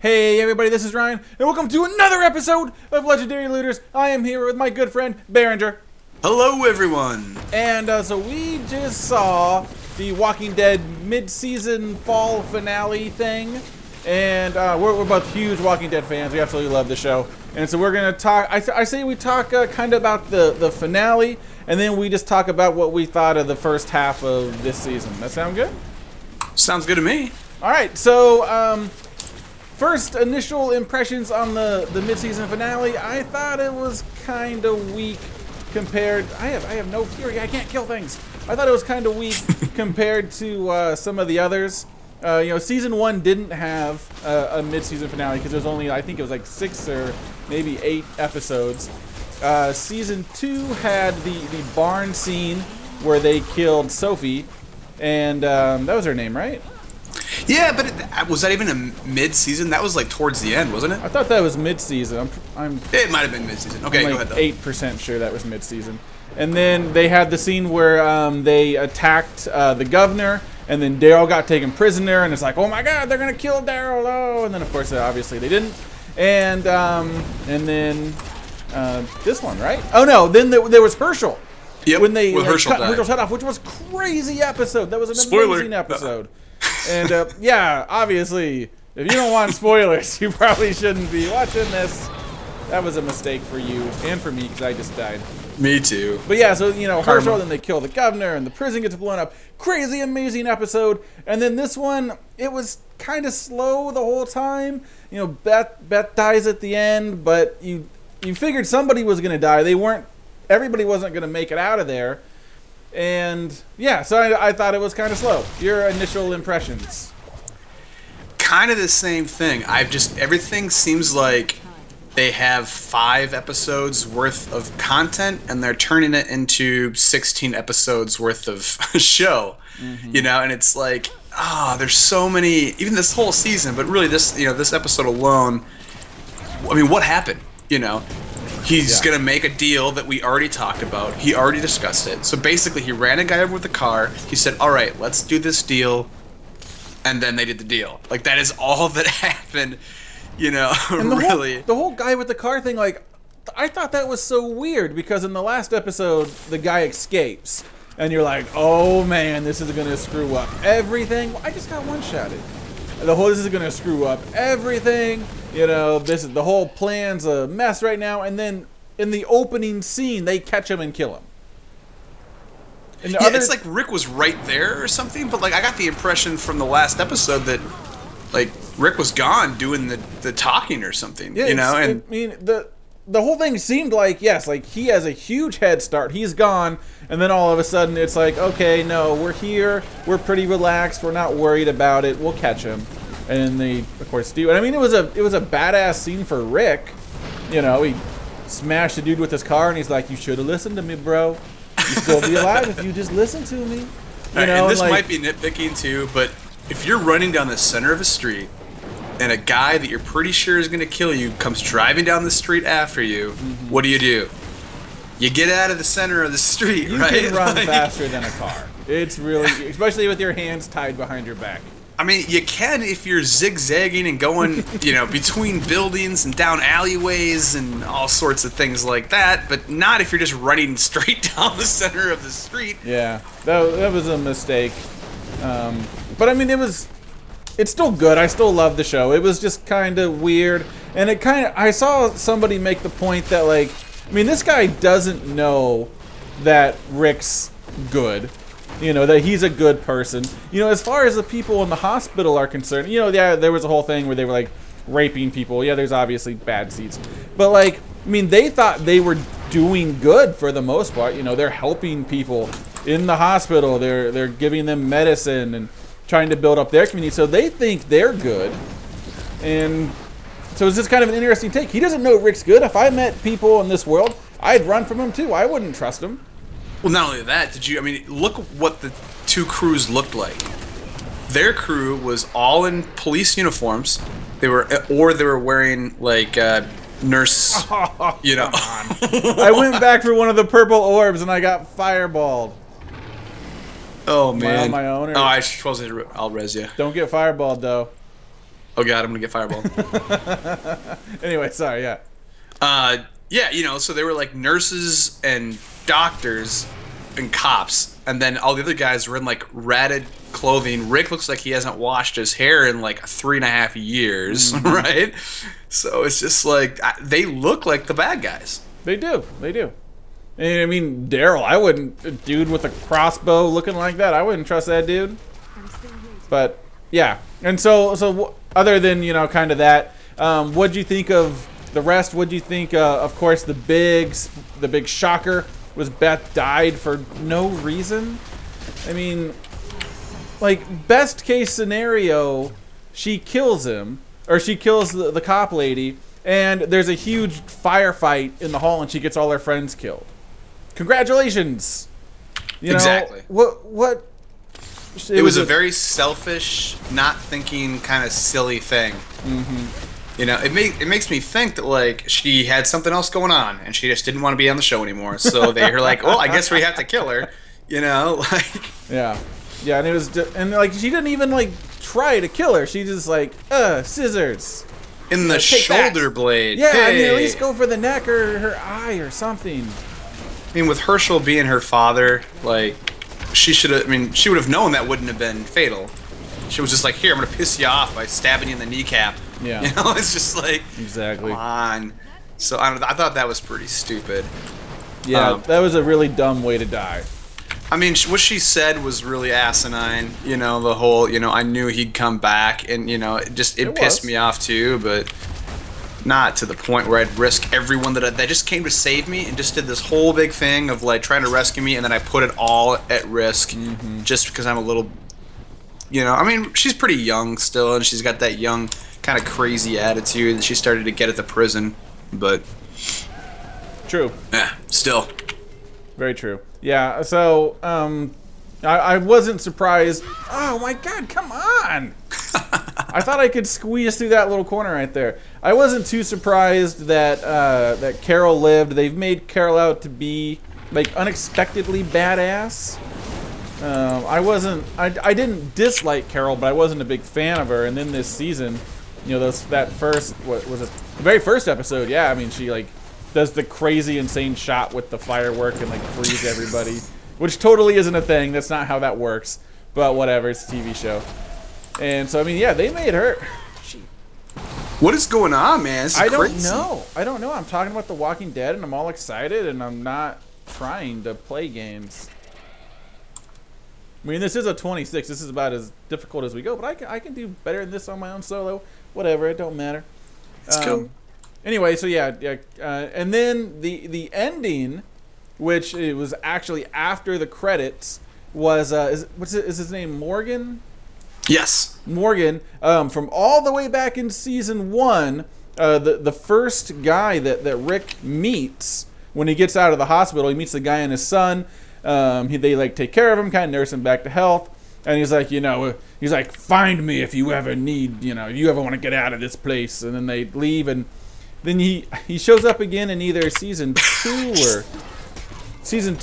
Hey everybody, this is Ryan, and welcome to another episode of Legendary Looters. I am here with my good friend, Behringer. Hello everyone! And so we just saw the Walking Dead mid-season fall finale thing, and we're both huge Walking Dead fans. We absolutely love the show. And so we're going to talk, I say we talk kind of about the finale, and then we just talk about what we thought of the first half of this season. That sound good? Sounds good to me. Alright, so first initial impressions on the mid-season finale. I thought it was kind of weak compared. I have no fury. I can't kill things. I thought it was kind of weak compared to some of the others. You know, season 1 didn't have a mid-season finale because there was only, I think it was like 6 or maybe 8 episodes. Season 2 had the barn scene where they killed Sophie, and that was her name, right? Yeah, but was that even a mid-season? That was like towards the end, wasn't it? I thought that was mid-season. It might have been mid-season. Okay, I'm go like ahead though. 8% sure that was mid-season. And then they had the scene where they attacked the governor, and then Daryl got taken prisoner, and it's like, oh my God, they're gonna kill Daryl! Oh, and then of course obviously they didn't. And then this one, right? Oh no, then there was Herschel. Yep. When they Herschel cut died. Herschel's head off, which was crazy episode. That was an Spoiler. amazing episode. And yeah, obviously, if you don't want spoilers, you probably shouldn't be watching this. That was a mistake for you and for me because I just died. Me too. But yeah, so you know, Karma. Herschel, then they kill the governor, and the prison gets blown up. Crazy, amazing episode. And then this one, it was kind of slow the whole time. You know, Beth dies at the end, but you figured somebody was gonna die. Everybody wasn't gonna make it out of there. And yeah, so I thought it was kind of slow. Your initial impressions? Kind of the same thing. Everything seems like they have 5 episodes worth of content, and they're turning it into 16 episodes worth of show. Mm-hmm. You know, and it's like, there's so many. Even this whole season, but really this episode alone. I mean, what happened? You know. He's going to make a deal that we already talked about. He already discussed it. So basically, he ran a guy over with a car. He said, all right, let's do this deal. And then they did the deal. Like, that is all that happened, you know, and really. The whole guy with the car thing, like, I thought that was so weird because in the last episode, the guy escapes. And you're like, oh, man, this is going to screw up everything. Well, I just got one-shotted. This is going to screw up everything. You know, the whole plan's a mess right now. And then in the opening scene, they catch him and kill him. And it's like Rick was right there or something. But like, I got the impression from the last episode that like Rick was gone doing the talking or something. Yeah, you know, and I mean the whole thing seemed like, yes, like he has a huge head start. He's gone, and then all of a sudden it's like, okay, no, we're here. We're pretty relaxed. We're not worried about it. We'll catch him. And they, of course, do. And I mean, it was a badass scene for Rick. You know, he smashed the dude with his car, and he's like, "You should have listened to me, bro. You'd still be alive if you just listened to me." You know, and this like, might be nitpicking too, but if you're running down the center of a street and a guy that you're pretty sure is going to kill you comes driving down the street after you, what do? You get out of the center of the street, right? You can run faster than a car. It's really, especially with your hands tied behind your back. I mean, you can if you're zigzagging and going, you know, between buildings and down alleyways and all sorts of things like that, but not if you're just running straight down the center of the street. Yeah, that was a mistake. But I mean, it's still good. I still love the show. It was just kind of weird, and I saw somebody make the point that, like, I mean, this guy doesn't know that Rick's good. You know, that he's a good person. You know, as far as the people in the hospital are concerned, you know, yeah, there was a whole thing where they were, like, raping people. Yeah, there's obviously bad seeds. But, like, I mean, they thought they were doing good for the most part. You know, they're helping people in the hospital. They're giving them medicine and trying to build up their community. So they think they're good. And so it's just kind of an interesting take. He doesn't know Rick's good. If I met people in this world, I'd run from him, too. I wouldn't trust him. Well, not only that, look what the 2 crews looked like. Their crew was all in police uniforms. They were wearing, like, nurse, you know. I went back for one of the purple orbs and I got fireballed. Oh, man. Am I on my own? Oh, I suppose I'll res you. Don't get fireballed, though. Oh god, I'm gonna get fireball. Anyway, sorry, yeah. Yeah, you know, so they were like nurses and doctors and cops, and then all the other guys were in like ratted clothing. Rick looks like he hasn't washed his hair in like 3.5 years, right? So it's just like they look like the bad guys. They do. And I mean, Daryl, I wouldn't, a dude with a crossbow looking like that, I wouldn't trust that dude. But yeah, and so other than, you know, kind of that, what'd you think of the rest? What'd you think? Of course, the big shocker was Beth died for no reason. I mean, like, best case scenario, she kills him, or she kills the cop lady, and there's a huge firefight in the hall, and she gets all her friends killed. Congratulations. You know, exactly. What? It was a very selfish, not thinking, kind of silly thing. You know, it makes me think that like she had something else going on, and she just didn't want to be on the show anymore. So they were like, "Well, I guess we have to kill her." You know, like yeah, and it was and like she didn't even like try to kill her. She just like scissors in the shoulder blade. Yeah, hey. I mean, at least go for the neck or her eye or something. I mean, with Herschel being her father, like she should have. I mean, she would have known that wouldn't have been fatal. She was just like, "Here, I'm gonna piss you off by stabbing you in the kneecap." Yeah, you know, it's just like exactly. Come on. So I thought that was pretty stupid. Yeah, that was a really dumb way to die. I mean, what she said was really asinine. You know, the whole, you know, I knew he'd come back, and you know, it pissed me off too, but not to the point where I'd risk everyone that just came to save me and just did this whole big thing of like trying to rescue me, and then I put it all at risk just because I'm a little, you know, I mean, she's pretty young still, and she's got that young kind of crazy attitude that she started to get at the prison, but true. Yeah, still. Very true. Yeah, so I wasn't surprised. Oh my god, come on! I thought I could squeeze through that little corner right there. I wasn't too surprised that that Carol lived. They've made Carol out to be like unexpectedly badass. I didn't dislike Carol, but I wasn't a big fan of her. And then this season, you know, that first, what was it? The very first episode, yeah, I mean, she like does the crazy insane shot with the firework and like frees everybody, which totally isn't a thing. That's not how that works, but whatever, it's a TV show. And so I mean, yeah, they made her. What is going on, man? This is crazy. I don't know. I'm talking about The Walking Dead, and I'm all excited, and I'm not trying to play games. I mean, this is a 26. This is about as difficult as we go, but I can do better than this on my own solo. Whatever, it don't matter. It's cool. Anyway, so yeah, and then the ending, which it was actually after the credits, was is his name Morgan? Yes, Morgan. From all the way back in season 1, the first guy that Rick meets when he gets out of the hospital, he meets the guy and his son. They like take care of him, kind of nurse him back to health. And he's like, you know, find me if you ever need, you know, if you ever want to get out of this place. And then they leave, and then he shows up again in either season 2 or season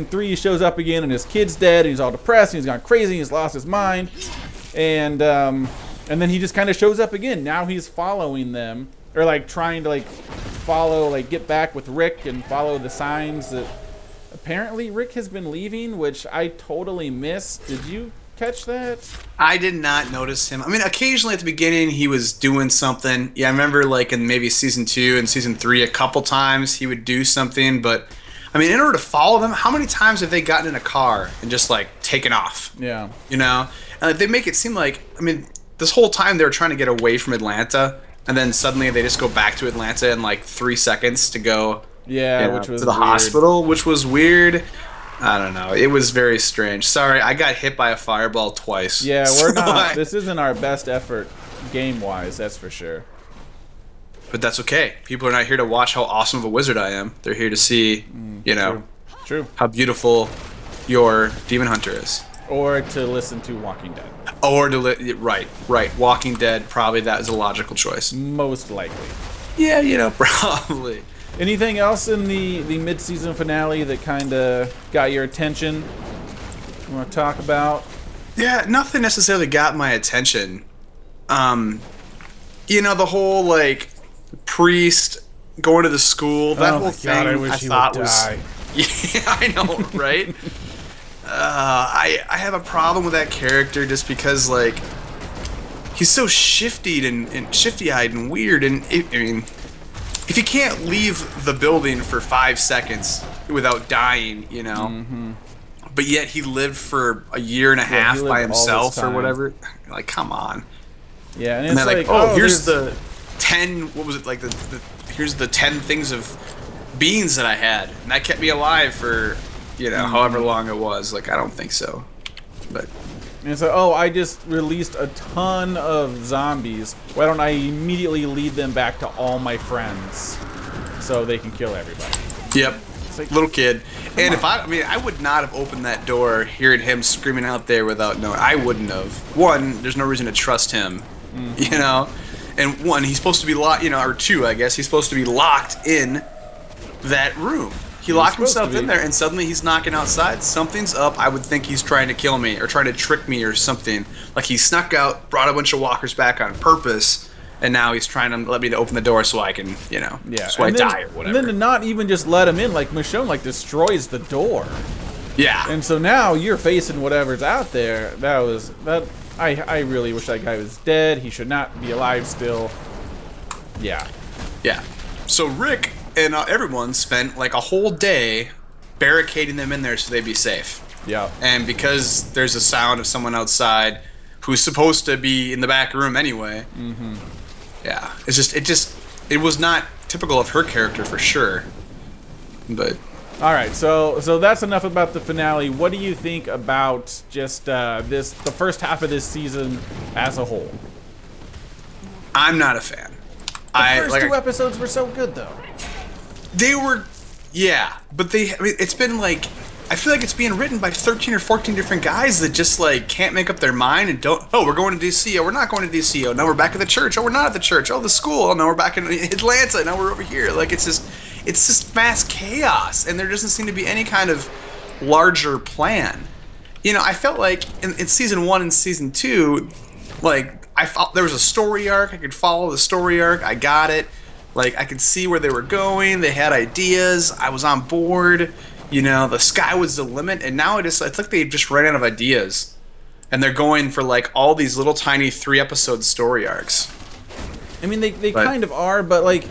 3. He shows up again, and his kid's dead, and he's all depressed, and he's gone crazy, and he's lost his mind. And then he just kind of shows up again. Now he's following them, or like trying to like follow, like get back with Rick and follow the signs that apparently Rick has been leaving, which I totally missed. Did you catch that? I did not notice him. I mean, occasionally at the beginning he was doing something. Yeah, I remember like in maybe season 2 and season 3 a couple times he would do something, but I mean, in order to follow them, how many times have they gotten in a car and just like taken off? Yeah. You know? They make it seem like, I mean, this whole time they were trying to get away from Atlanta, and then suddenly they just go back to Atlanta in like 3 seconds to go which was to the hospital, which was weird. I don't know. It was very strange. Sorry, I got hit by a fireball twice. Yeah, we're not. This isn't our best effort game-wise, that's for sure. But that's okay. People are not here to watch how awesome of a wizard I am. They're here to see, you know, true, how beautiful your demon hunter is. Or to listen to Walking Dead. Or to right. Walking Dead, probably that is a logical choice. Most likely. Yeah, you know, probably. Anything else in the mid-season finale that kind of got your attention? You want to talk about? Yeah, nothing necessarily got my attention. You know, the whole like priest going to the school, that Oh whole my god, I thing wish I he thought would was die. yeah, I know, right? I have a problem with that character just because like he's so shifty and shifty-eyed and weird, and I mean, if he can't leave the building for 5 seconds without dying, you know, but yet he lived for a year and a Yeah, he half by lived all this himself or time. whatever, like, come on. Yeah, and And it's they're like, like, oh, oh, here's there's the 10, what was it, like, here's the 10 things of beans that I had, and that kept me alive for, you know, however long it was. Like, I don't think so. But and so, oh, I just released a ton of zombies. Why don't I immediately lead them back to all my friends so they can kill everybody? yep, Like, little kid. And on. if I mean, I would not have opened that door hearing him screaming out there without knowing. I wouldn't have. One, there's no reason to trust him, you know? And one, he's supposed to be locked, you know, or two, I guess, he's supposed to be locked in that room. He locked himself in there, and suddenly he's knocking outside. Something's up. I would think he's trying to kill me or trying to trick me or something. Like he snuck out, brought a bunch of walkers back on purpose, and now he's trying to let me to open the door so I can, you know, Yeah, so I and then, die or whatever. And then to not even just let him in, like Michonne, like destroys the door. Yeah. And so now you're facing whatever's out there. I really wish that guy was dead. He should not be alive still. Yeah. Yeah. So Rick and everyone spent like a whole day barricading them in there so they'd be safe. Yeah. And because there's a sound of someone outside who's supposed to be in the back room anyway. Yeah. It was not typical of her character for sure. But All right, so that's enough about the finale. What do you think about just the first half of this season as a whole? I'm not a fan. The first two episodes were so good, though. They were, yeah, but it's been like, I feel like it's being written by 13 or 14 different guys that just like can't make up their mind and don't, oh, we're going to DC, oh, we're not going to DC, oh, no, we're back at the church, oh, we're not at the church, oh, the school, oh, no, we're back in Atlanta, now we're over here. Like, it's just mass chaos, and there doesn't seem to be any kind of larger plan. You know, I felt like in season 1 and season 2, like, I felt there was a story arc, I could follow the story arc, I got it. Like, I could see where they were going. They had ideas. I was on board. You know, the sky was the limit. And now it's like they just ran out of ideas. And they're going for, like, all these little tiny 3-episode story arcs. I mean, they kind of are, but, like,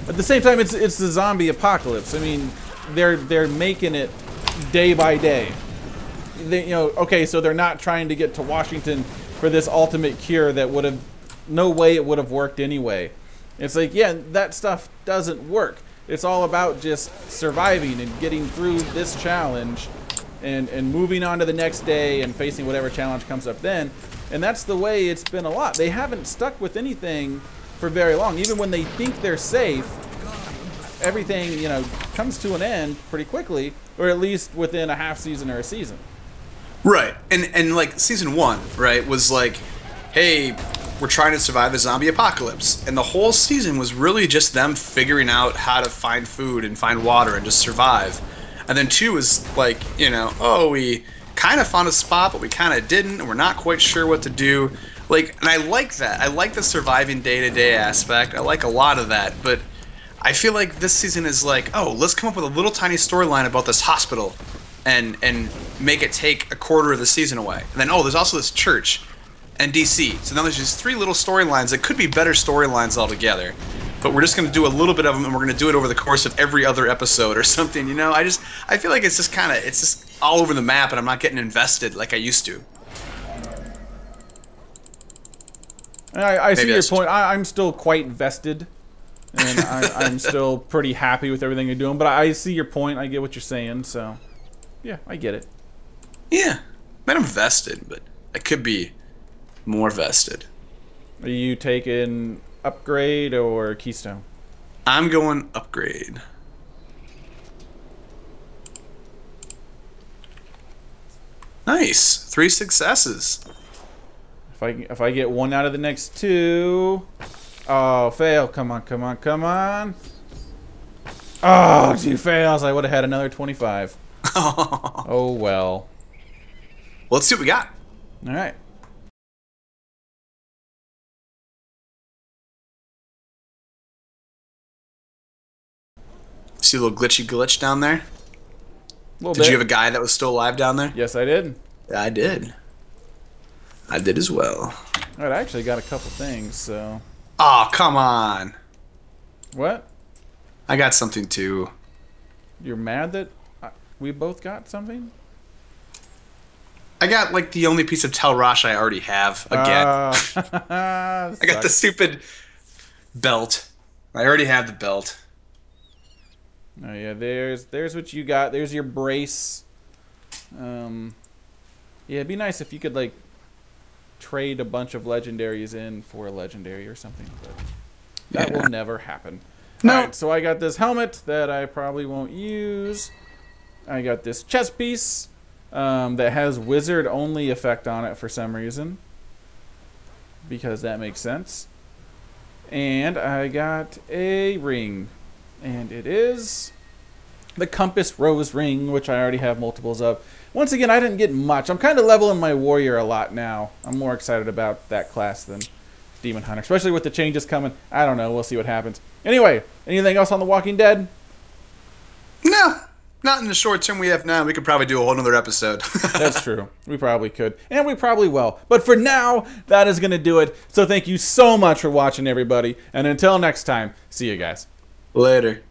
at the same time, it's the zombie apocalypse. I mean, they're making it day by day. They, you know, okay, so they're not trying to get to Washington for this ultimate cure that would have, no way it would have worked anyway. It's like, yeah, that stuff doesn't work. It's all about just surviving and getting through this challenge and moving on to the next day and facing whatever challenge comes up then. And that's the way it's been a lot. They haven't stuck with anything for very long. Even when they think they're safe, everything, you know, comes to an end pretty quickly, or at least within a half season or a season. Right. And like, season 1, right, was like, hey, we're trying to survive the zombie apocalypse. And the whole season was really just them figuring out how to find food and find water and just survive. And then 2 was like, you know, oh, we kind of found a spot, but we kind of didn't, and we're not quite sure what to do. Like, and I like that. I like the surviving day-to-day aspect. I like a lot of that. But I feel like this season is like, oh, let's come up with a little tiny storyline about this hospital and make it take a quarter of the season away. And then, oh, there's also this church. And DC. So now there's just 3 little storylines that could be better storylines altogether. But we're just going to do a little bit of them, and we're going to do it over the course of every other episode or something, you know? I feel like it's just all over the map, and I'm not getting invested like I used to. I see your point. I'm still quite vested, and I'm still pretty happy with everything you're doing. But I see your point. I get what you're saying, so yeah, I get it. Yeah. Man, I'm vested, but I could be more vested. Are you taking upgrade or keystone? I'm going upgrade. Nice. 3 successes. If I get 1 out of the next 2, oh, fail! Come on, come on, come on! Oh, 2 fails. I would have had another 25. Oh well. Let's see what we got. All right. See a little glitchy glitch down there? Did you have a guy that was still alive down there? Yes, I did. Yeah, I did. I did as well. All right, I actually got a couple things, so... Oh, come on. What? I got something too. You're mad that we both got something? I got, like, the only piece of Tel Rosh I already have, again. I got the stupid belt. I already have the belt. Oh, yeah, there's what you got. There's your brace. Yeah, it'd be nice if you could, like, trade a bunch of legendaries in for a legendary or something, but that will never happen. No. Alright, so I got this helmet that I probably won't use. I got this chest piece that has wizard only effect on it for some reason, because that makes sense. And I got a ring, and it is the Compass Rose Ring, which I already have multiples of. Once again, I didn't get much. I'm kind of leveling my warrior a lot now. I'm more excited about that class than Demon Hunter, especially with the changes coming. I don't know. We'll see what happens. Anyway, anything else on The Walking Dead? No. Not in the short term we have now. We could probably do a whole nother episode. That's true. We probably could. And we probably will. But for now, that is going to do it. So thank you so much for watching, everybody. And until next time, see you guys. Later.